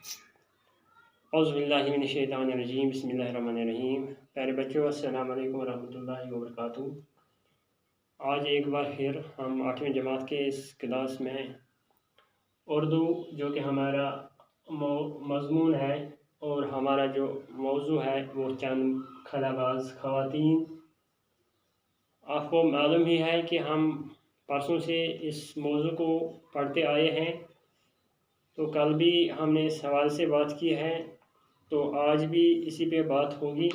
औज़ुबिल्लाहिमिनश्शैतानिर्रजीम बिस्मिल्लाहिर्रहमानिर्रहीम। प्यारे बच्चों, अस्सलाम वालेकुम रहमतुल्लाहि व बरकातुहू। आज एक बार फिर हम 8वीं जमात के इस क्लास में उर्दू जो कि हमारा मज़मून है और हमारा जो मौजू है वो चंद खलाबाज ख़वातीन। आपको मालूम ही है कि हम परसों से इस मौजू को पढ़ते आए हैं, तो कल भी हमने इस हवाले से बात की है, तो आज भी इसी पे बात होगी।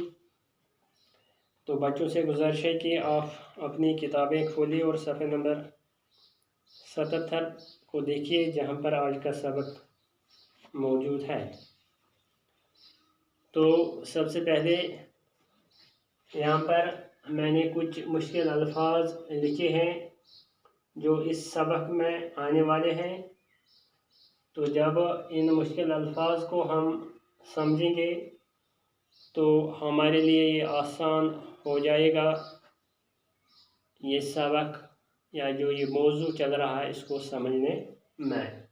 तो बच्चों से गुजारिश है कि आप अपनी किताबें खोलिए और सफ़े नंबर 77 को देखिए, जहाँ पर आज का सबक मौजूद है। तो सबसे पहले यहाँ पर मैंने कुछ मुश्किल अल्फाज लिखे हैं जो इस सबक में आने वाले हैं। तो जब इन मुश्किल अल्फाज को हम समझेंगे तो हमारे लिए ये आसान हो जाएगा ये सबक या जो ये मौजू चल रहा है इसको समझने में।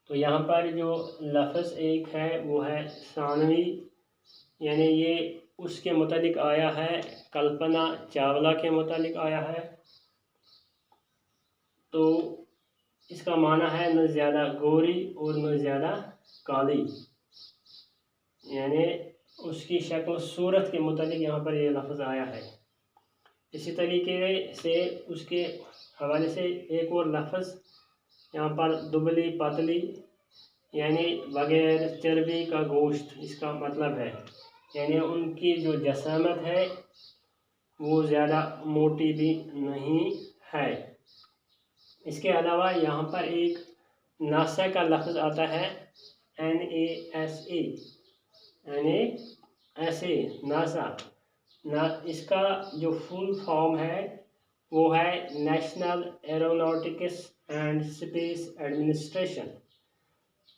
तो यहाँ पर जो लफ्ज़ एक है वो है सानवी, यानी ये उसके मुतालिक आया है, कल्पना चावला के मुतालिक आया है। तो इसका माना है न ज़्यादा गोरी और न ज़्यादा काली, यानी उसकी शक्ल सूरत के मुतालिक यहाँ पर ये लफ्ज़ आया है। इसी तरीके से उसके हवाले से एक और लफ्ज़ यहाँ पर दुबली पतली, यानी बगैर चर्बी का गोश्त, इसका मतलब है यानी उनकी जो जसामत है वो ज़्यादा मोटी भी नहीं है। इसके अलावा यहाँ पर एक नासा का लफ्ज़ आता है NASA, नासा इसका जो फुल फॉर्म है वो है national aeronautics and space administration.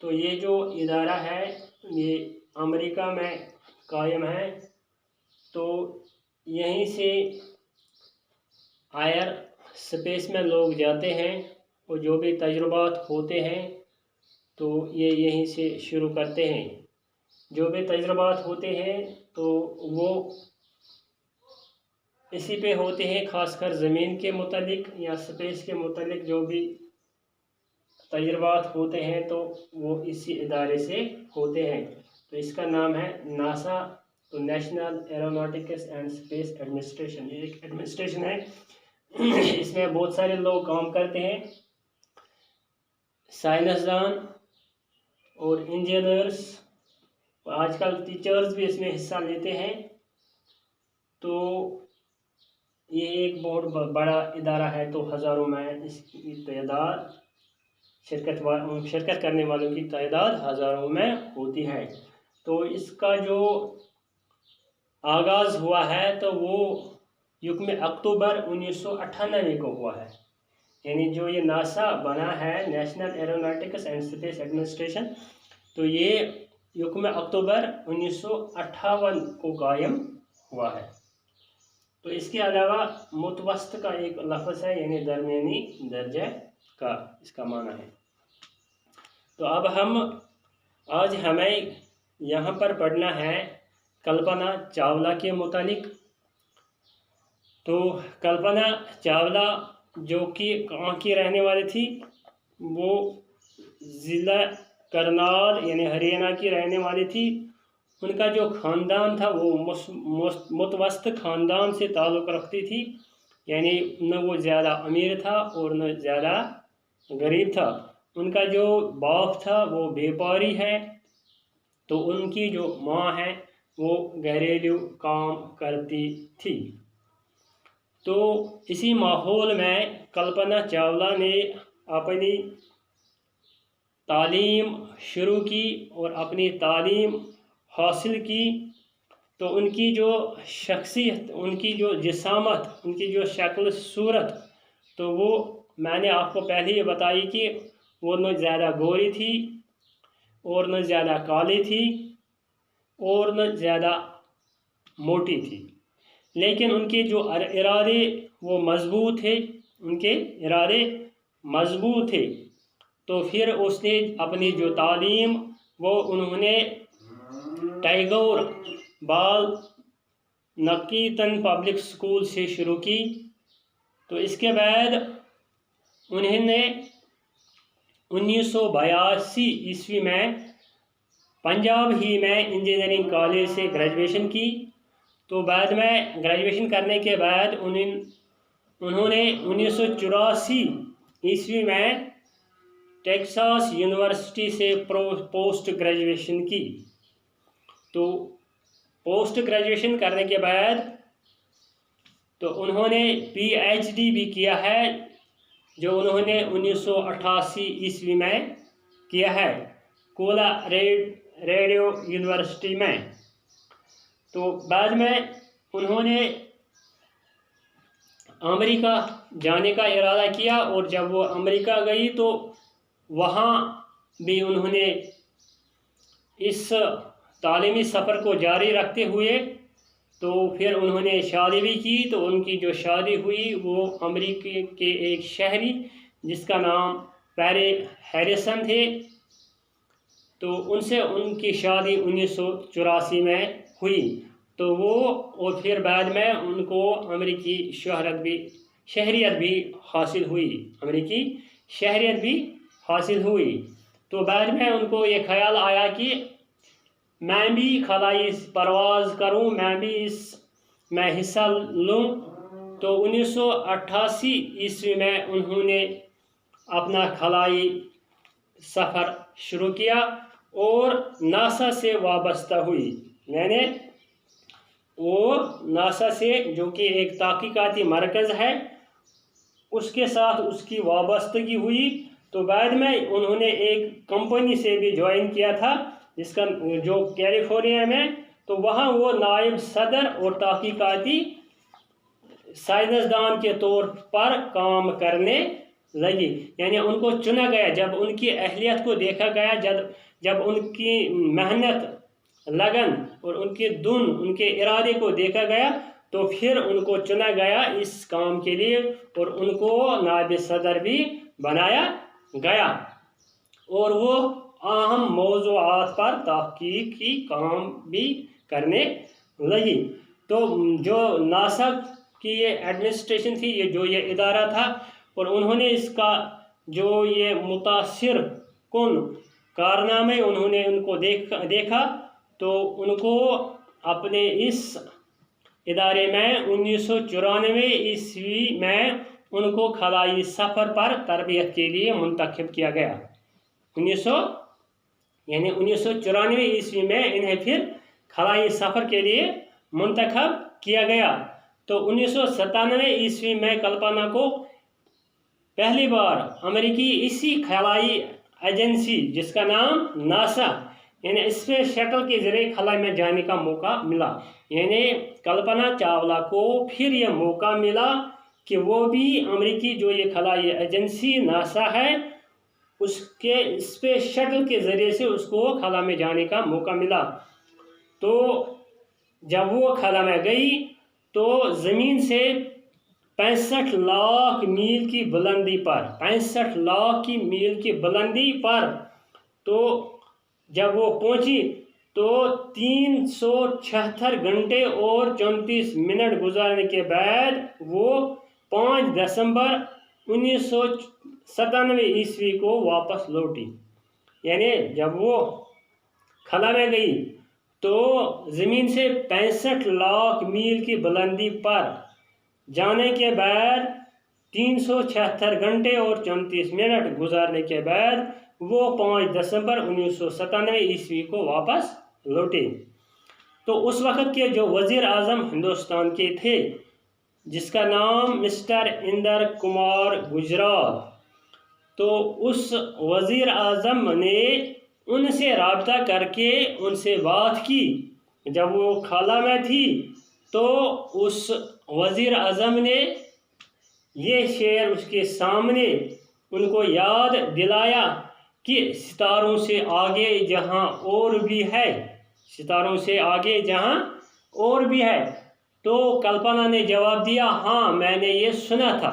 तो ये जो इदारा है ये अमेरिका में कायम है। तो यहीं से एयर स्पेस में लोग जाते हैं और जो भी तजुर्बात होते हैं तो ये यहीं से शुरू करते हैं। जो भी तजुर्बात होते हैं तो वो इसी पे होते हैं, ख़ासकर ज़मीन के मुतालिक या स्पेस के मुतालिक जो भी तजुर्बात होते हैं तो वो इसी इदारे से होते हैं। तो इसका नाम है नासा, तो national aeronautics and space administration. ये एक एडमिनिस्ट्रेशन है, इसमें बहुत सारे लोग काम करते हैं, साइंसदान और इंजीनियर्स, आजकल टीचर्स भी इसमें हिस्सा लेते हैं। तो ये एक बहुत बड़ा इदारा है, तो हज़ारों में इसकी तादाद शिरकत करने वालों की तादाद हज़ारों में होती है। तो इसका जो आगाज़ हुआ है तो वो युग्म अक्टूबर 1998 को हुआ है, यानी जो ये नासा बना है national aeronautics and space administration, तो ये युग्म अक्टूबर 1958 को कायम हुआ है। तो इसके अलावा मुतवस्त का एक लफ्ज़ है, यानी दरमियानी दर्जे का इसका माना है। तो अब आज हमें यहाँ पर पढ़ना है कल्पना चावला के मुतालिक। तो कल्पना चावला जो कि कहाँ की रहने वाली थी, वो ज़िला करनाल यानी हरियाणा की रहने वाली थी। उनका जो ख़ानदान था वो मुतवस्त ख़ानदान से ताल्लुक़ रखती थी, यानी न वो ज़्यादा अमीर था और न ज़्यादा गरीब था। उनका जो बाप था वो व्यापारी है, तो उनकी जो माँ है वो घरेलू काम करती थी। तो इसी माहौल में कल्पना चावला ने अपनी तालीम शुरू की और अपनी तालीम हासिल की। तो उनकी जो शख्सियत, उनकी जो जिसामत, उनकी जो शक्ल सूरत, तो वो मैंने आपको पहले ही बताई कि वो न ज़्यादा गोरी थी और न ज़्यादा काली थी और न ज़्यादा मोटी थी, लेकिन उनके जो इरादे वो मजबूत थे, उनके इरादे मजबूत थे। तो फिर उसने अपनी जो तालीम वो उन्होंने टैगोर बाल नकीतन पब्लिक स्कूल से शुरू की। तो इसके बाद उन्होंने 1982 ईस्वी में पंजाब ही में इंजीनियरिंग कॉलेज से ग्रेजुएशन की। तो बाद में ग्रेजुएशन करने के बाद उन्होंने 1984 ईस्वी में टेक्सास यूनिवर्सिटी से पोस्ट ग्रेजुएशन की। तो पोस्ट ग्रेजुएशन करने के बाद तो उन्होंने पीएचडी भी किया है, जो उन्होंने 1988 ईस्वी में किया है कोलोराडो यूनिवर्सिटी में। तो बाद में उन्होंने अमेरिका जाने का इरादा किया, और जब वो अमेरिका गई तो वहाँ भी उन्होंने इस तालीमी सफ़र को जारी रखते हुए तो फिर उन्होंने शादी भी की। तो उनकी जो शादी हुई वो अमेरिका के एक शहरी जिसका नाम पैरे हैरिसन थे, तो उनसे उनकी शादी 1984 में हुई। तो वो और फिर बाद में उनको अमेरिकी शहरियत भी हासिल हुई, अमेरिकी शहरियत भी हासिल हुई। तो बाद में उनको ये ख्याल आया कि मैं भी खलाई परवाज़ करूं, मैं भी इसमें हिस्सा लूं। तो 1988 ईस्वी में उन्होंने अपना खलाई सफ़र शुरू किया और नासा से वाबस्ता हुई। यानी वो नासा से, जो कि एक तहकीकाती मरकज़ है, उसके साथ उसकी वाबस्तगी हुई। तो बाद में उन्होंने एक कंपनी से भी ज्वाइन किया था जिसका जो कैलिफोर्निया में, तो वहाँ वो नायब सदर और तहकीकाती साइंसदान के तौर पर काम करने लगी। यानी उनको चुना गया, जब उनकी अहलियत को देखा गया, जब उनकी मेहनत, लगन और उनके इरादे को देखा गया, तो फिर उनको चुना गया इस काम के लिए और उनको नायब सदर भी बनाया गया, और वो अहम मौज़ूआत पर तहकीकी काम भी करने लगी। तो जो नासा की ये एडमिनिस्ट्रेशन थी, ये इदारा था, और उन्होंने इसका जो ये मुतासिर कुन कारनामे उन्होंने उनको देखा, तो उनको अपने इस इदारे में 1994 ईस्वी में उनको खलाई सफ़र पर तरबियत के लिए मुंतखब किया गया। 1994 ईस्वी में इन्हें फिर खलाई सफ़र के लिए मुंतखब किया गया। तो 1997 ईस्वी में कल्पना को पहली बार अमेरिकी इसी खलाई एजेंसी जिसका नाम नासा यानी स्पेस शटल के ज़रिए खला में जाने का मौका मिला। यानी कल्पना चावला को फिर यह मौका मिला कि वो भी अमेरिकी जो ये खलाई एजेंसी नासा है उसके स्पेस शटल के ज़रिए से उसको खला में जाने का मौका मिला। तो जब वो खला में गई तो ज़मीन से 65 लाख मील की बुलंदी पर, 65 लाख की मील की बुलंदी पर, तो जब वो पहुंची तो 376 घंटे और 34 मिनट गुजारने के बाद वो 5 दिसंबर 1997 ईस्वी को वापस लौटी। यानी जब वो खला में गई तो ज़मीन से 65 लाख मील की बुलंदी पर जाने के बाद 376 घंटे और 34 मिनट गुजारने के बाद वो 5 दिसंबर 1997 ईस्वी को वापस लौटे। तो उस वक़्त के जो वज़ीर आज़म हिंदुस्तान के थे जिसका नाम मिस्टर इंदर कुमार गुजराल, तो उस वज़ीर आज़म ने उनसे रब्ता करके उनसे बात की। जब वो खाला में थी तो उस वज़ीर आज़म ने ये शेर उसके सामने उनको याद दिलाया कि सितारों से आगे जहाँ और भी है, सितारों से आगे जहाँ और भी है। तो कल्पना ने जवाब दिया, हाँ मैंने ये सुना था।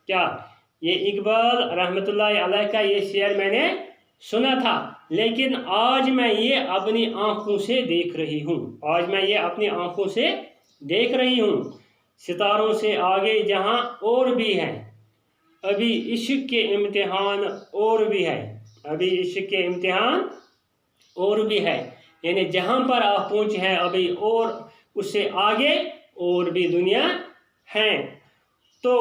क्या ये इकबाल रहमतुल्लाह अलैह का ये शेर मैंने सुना था, लेकिन आज मैं ये अपनी आंखों से देख रही हूँ। आज मैं ये अपनी आंखों से देख रही हूँ। सितारों से आगे जहाँ और भी है, अभी इश्क के इम्तिहान और भी है। अभी इश्क के इम्तिहान और भी है, यानी जहाँ पर आप पहुँचे हैं अभी और उससे आगे और भी दुनिया है। तो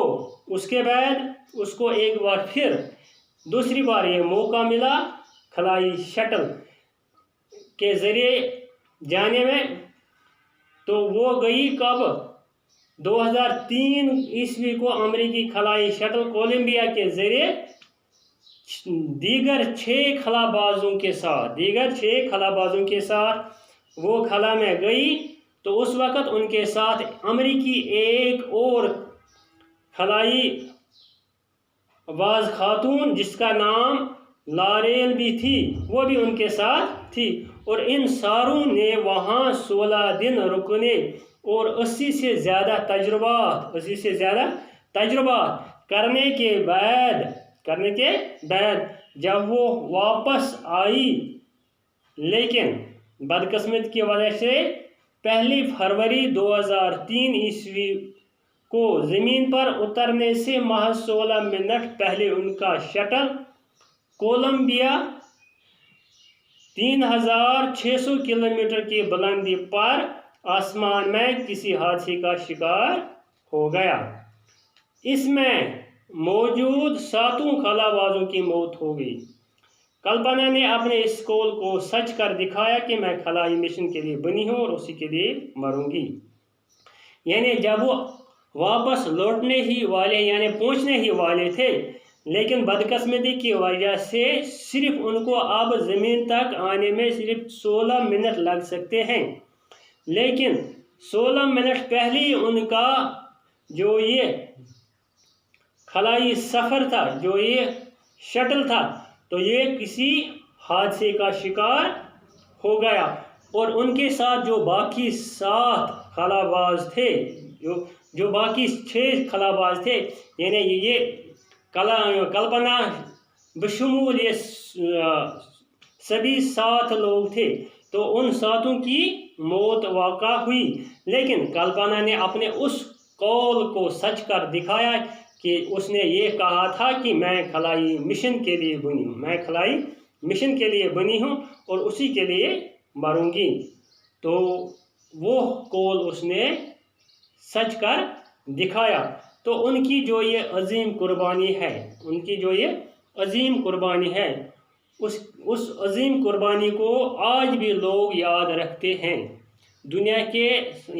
उसके बाद उसको एक बार फिर दूसरी बार ये मौका मिला खलाई शटल के ज़रिए जाने में। तो वो गई कब? 2003 ईस्वी को अमेरिकी खलाई शटल कोलंबिया के ज़रिए दीगर 6 खलाबाजों के साथ वो खला में गई। तो उस वक़्त उनके साथ अमेरिकी एक और खलाई बाज खातून जिसका नाम लारेल भी थी, वो भी उनके साथ थी। और इन सारों ने वहाँ 16 दिन रुकने और 80 से ज़्यादा तजुर्बात करने के बाद जब वो वापस आई, लेकिन बदकिस्मत की वजह से 1 फरवरी 2003 ईस्वी को ज़मीन पर उतरने से महज 16 मिनट पहले उनका शटल कोलंबिया 3600 किलोमीटर की बुलंदी पर आसमान में किसी हादसे का शिकार हो गया। इसमें मौजूद 7 खलाबाजों की मौत हो गई। कल्पना ने अपने इस कौल को सच कर दिखाया कि मैं खलाई मिशन के लिए बनी हूँ और उसी के लिए मरूंगी। यानी जब वो वापस लौटने ही वाले यानी पहुँचने ही वाले थे, लेकिन बदकिस्मती की वजह से सिर्फ उनको अब ज़मीन तक आने में सिर्फ 16 मिनट लग सकते हैं। लेकिन 16 मिनट पहले ही उनका जो ये खलाई सफ़र था, जो ये शटल था, तो ये किसी हादसे का शिकार हो गया। और उनके साथ जो बाकी 7 खलाबाज थे, जो बाकी 6 खलाबाज थे, यानी ये कल्पना बशमूल ये सभी 7 लोग थे। तो उन 7 की मौत वाक़ा हुई। लेकिन कल्पना ने अपने उस कौल को सच कर दिखाया कि उसने ये कहा था कि मैं खलाई मिशन के लिए बनी हूँ और उसी के लिए मरूंगी। तो वो कौल उसने सच कर दिखाया। तो उनकी जो ये अजीम कुर्बानी है, उस अजीम कुर्बानी को आज भी लोग याद रखते हैं। दुनिया के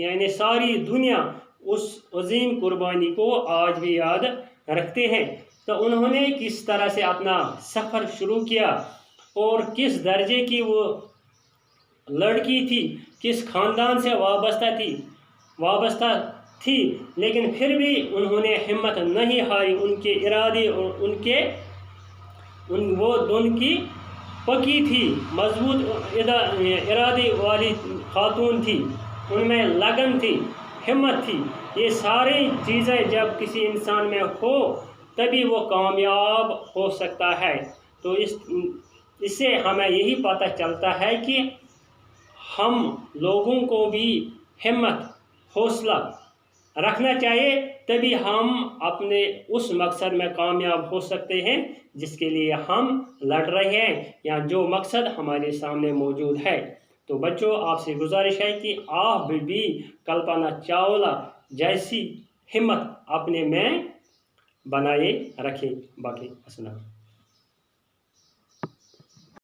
यानी सारी दुनिया उस अजीम कुर्बानी को आज भी याद रखते हैं। तो उन्होंने किस तरह से अपना सफ़र शुरू किया और किस दर्जे की वो लड़की थी, किस ख़ानदान से वाबस्ता थी, लेकिन फिर भी उन्होंने हिम्मत नहीं हारी। उनके इरादे और उनकी पक्की थी, मजबूत इरादे वाली खातून थी, उनमें लगन थी, हिम्मत थी। ये सारी चीज़ें जब किसी इंसान में हो तभी वो कामयाब हो सकता है। तो इससे हमें यही पता चलता है कि हम लोगों को भी हिम्मत हौसला रखना चाहिए, तभी हम अपने उस मकसद में कामयाब हो सकते हैं जिसके लिए हम लड़ रहे हैं या जो मकसद हमारे सामने मौजूद है। तो बच्चों, आपसे गुजारिश है कि आप भी कल्पना चावला जैसी हिम्मत अपने में बनाए रखें। बाकी अस्सलाम।